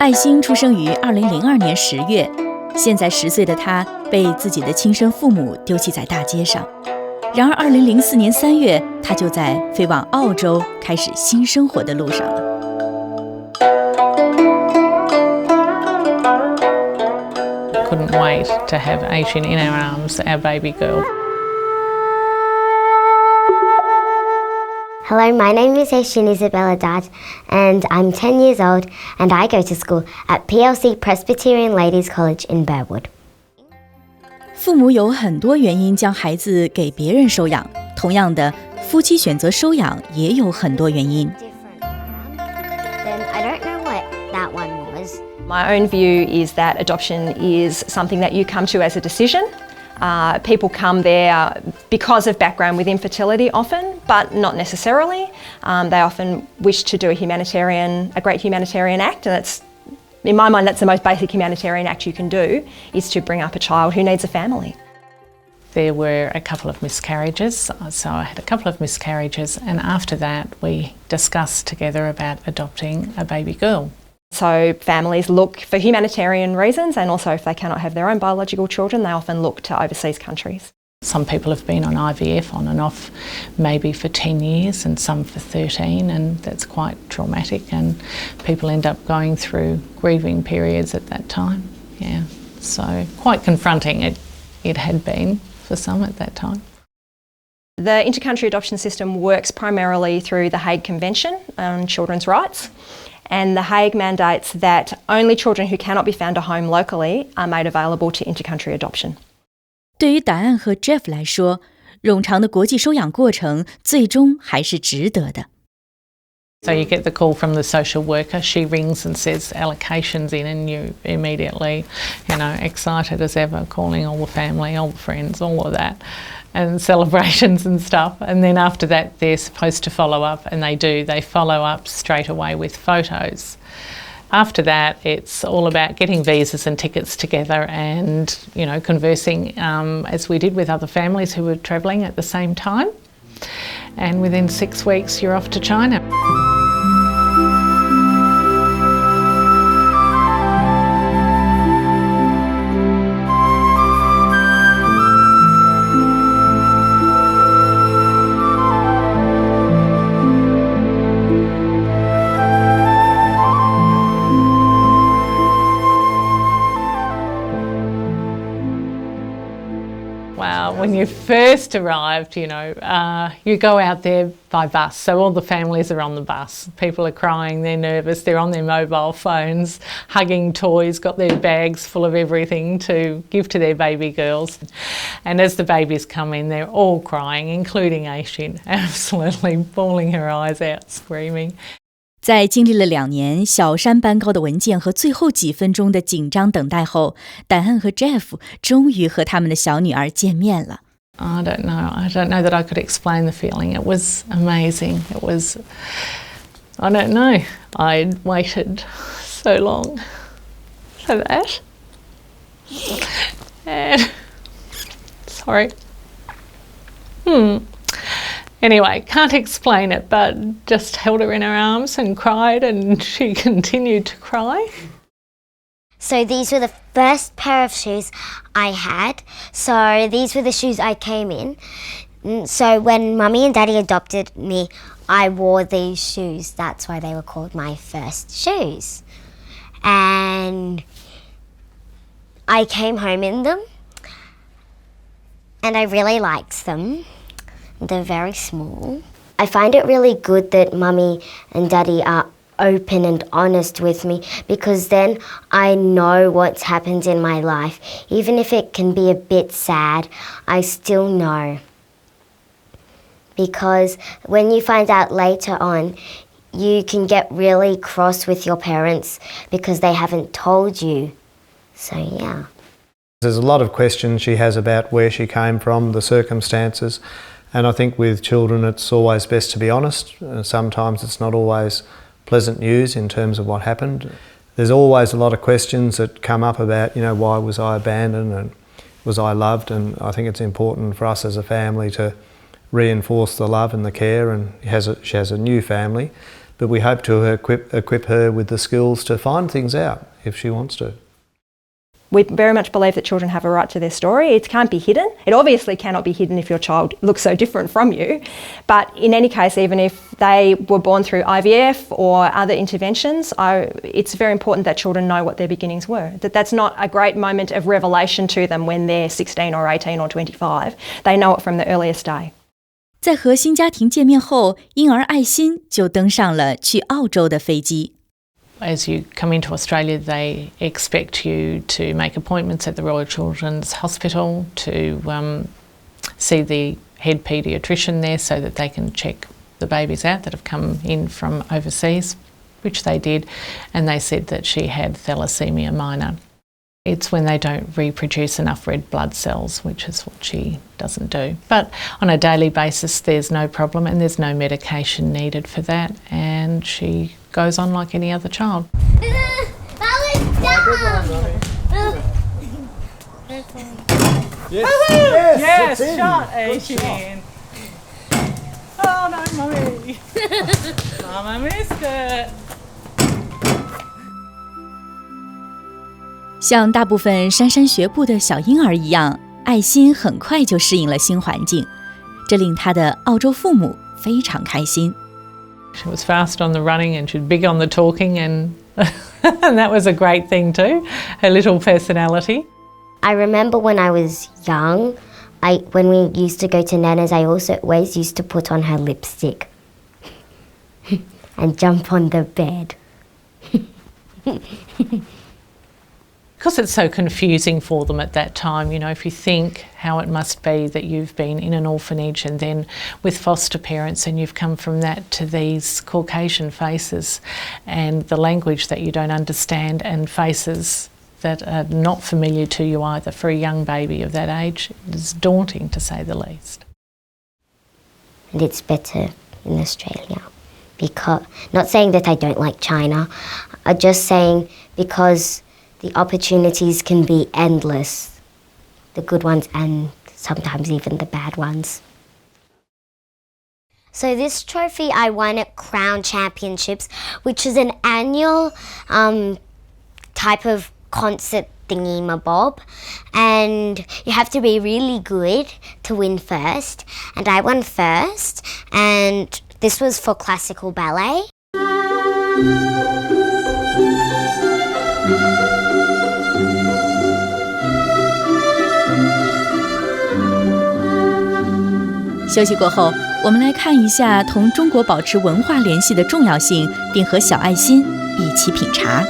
爱心出生于2002年10月，现在10岁的她被自己的亲生父母丢弃在大街上。然而2004年3月，她就在飞往澳洲开始新生活的路上了。Couldn't wait to have Aishin in our arms, our baby girl. Hello, my name is Aishin Isabella Dad, and I'm 10 years old, and I go to school at PLC Presbyterian Ladies College in Burwood. 父母有很多原因将孩子给别人收养，同样的，夫妻选择收养也有很多原因。Then I don't know what that one was. My own view is that adoption is something that you come to as a decision. People come there because of background with infertility often, but not necessarily. They often wish to do a great humanitarian act, and it's, in my mind, that's the most basic humanitarian act you can do, is to bring up a child who needs a family. There were a couple of miscarriages, so I had a couple of miscarriages, and after that we discussed together about adopting a baby girl. So families look for humanitarian reasons, and also if they cannot have their own biological children, they often look to overseas countries. Some people have been on IVF on and off maybe for 10 years and some for 13, and that's quite traumatic, and people end up going through grieving periods at that time. Yeah, so quite confronting it had been for some at that time. The inter-country adoption system works primarily through the Hague Convention on Children's Rights. And the Hague mandates that only children who cannot be found a home locally are made available to inter-country adoption. 对于达安和 Jeff 来说，冗长的国际收养过程最终还是值得的。So you get the call from the social worker, she rings and says allocations in, and you immediately, excited as ever, calling all the family, all the friends, all of that, and celebrations and stuff. And then after that they're supposed to follow up, and they do. They follow up straight away with photos. After that, it's all about getting visas and tickets together and, conversing as we did with other families who were travelling at the same time. And within 6 weeks, you're off to China. When you first arrived, you go out there by bus. So all the families are on the bus. People are crying, they're nervous, they're on their mobile phones, hugging toys, got their bags full of everything to give to their baby girls. And as the babies come in, they're all crying, including Aishin, absolutely bawling her eyes out, screaming. 在经历了2年小山般高的文件和最后几分钟的紧张等待后，戴安和 Jeff 终于和他们的小女儿见面了。I don't know that I could explain the feeling. It was amazing. I don't know. I'd waited so long for that. And, sorry. Anyway, can't explain it, but just held her in her arms and cried, and she continued to cry. So these were the first pair of shoes I had. So these were the shoes I came in. So when Mummy and Daddy adopted me, I wore these shoes. That's why they were called my first shoes. And I came home in them, and I really liked them. They're very small. I find it really good that Mummy and Daddy are open and honest with me, because then I know what's happened in my life. Even if it can be a bit sad, I still know. Because when you find out later on, you can get really cross with your parents because they haven't told you. So yeah. There's a lot of questions she has about where she came from, the circumstances. And I think with children it's always best to be honest. Sometimes it's not always pleasant news in terms of what happened. There's always a lot of questions that come up about, why was I abandoned and was I loved? And I think it's important for us as a family to reinforce the love and the care. And she has a new family, but we hope to equip her with the skills to find things out if she wants to. We very much believe that children have a right to their story. It can't be hidden. It obviously cannot be hidden if your child looks so different from you. But in any case, even if they were born through IVF or other interventions, it's very important that children know what their beginnings were. That's not a great moment of revelation to them when they're 16 or 18 or 25. They know it from the earliest day. 在和新家庭见面后，婴儿爱心就登上了去澳洲的飞机。As you come into Australia, they expect you to make appointments at the Royal Children's Hospital to see the head paediatrician there so that they can check the babies out that have come in from overseas, which they did, and they said that she had thalassemia minor. It's when they don't reproduce enough red blood cells, which is what she doesn't do. But on a daily basis, there's no problem and there's no medication needed for that, and she goes on like any other child. Yes, shot, Asian. Oh no, Mummy. Mama missed it. 像大部分蹒跚学步的小婴儿一样，爱心很快就适应了新环境，这令她的澳洲父母非常开心。She was fast on the running and she was big on the talking and that was a great thing too, her little personality. I remember when I was young, when we used to go to Nana's, I always used to put on her lipstick and jump on the bed. Because it's so confusing for them at that time, you know, if you think how it must be that you've been in an orphanage and then with foster parents and you've come from that to these Caucasian faces and the language that you don't understand and faces that are not familiar to you either for a young baby of that age, it's daunting to say the least. And it's better in Australia. Because, not saying that I don't like China, I'm just saying because the opportunities can be endless, the good ones and sometimes even the bad ones. So this trophy I won at Crown Championships, which is an annual type of concert thingy-mabob, and you have to be really good to win first, and I won first, and this was for classical ballet. “休息过后，我们来看一下同中国保持文化联系的重要性，并和小爱心一起品茶。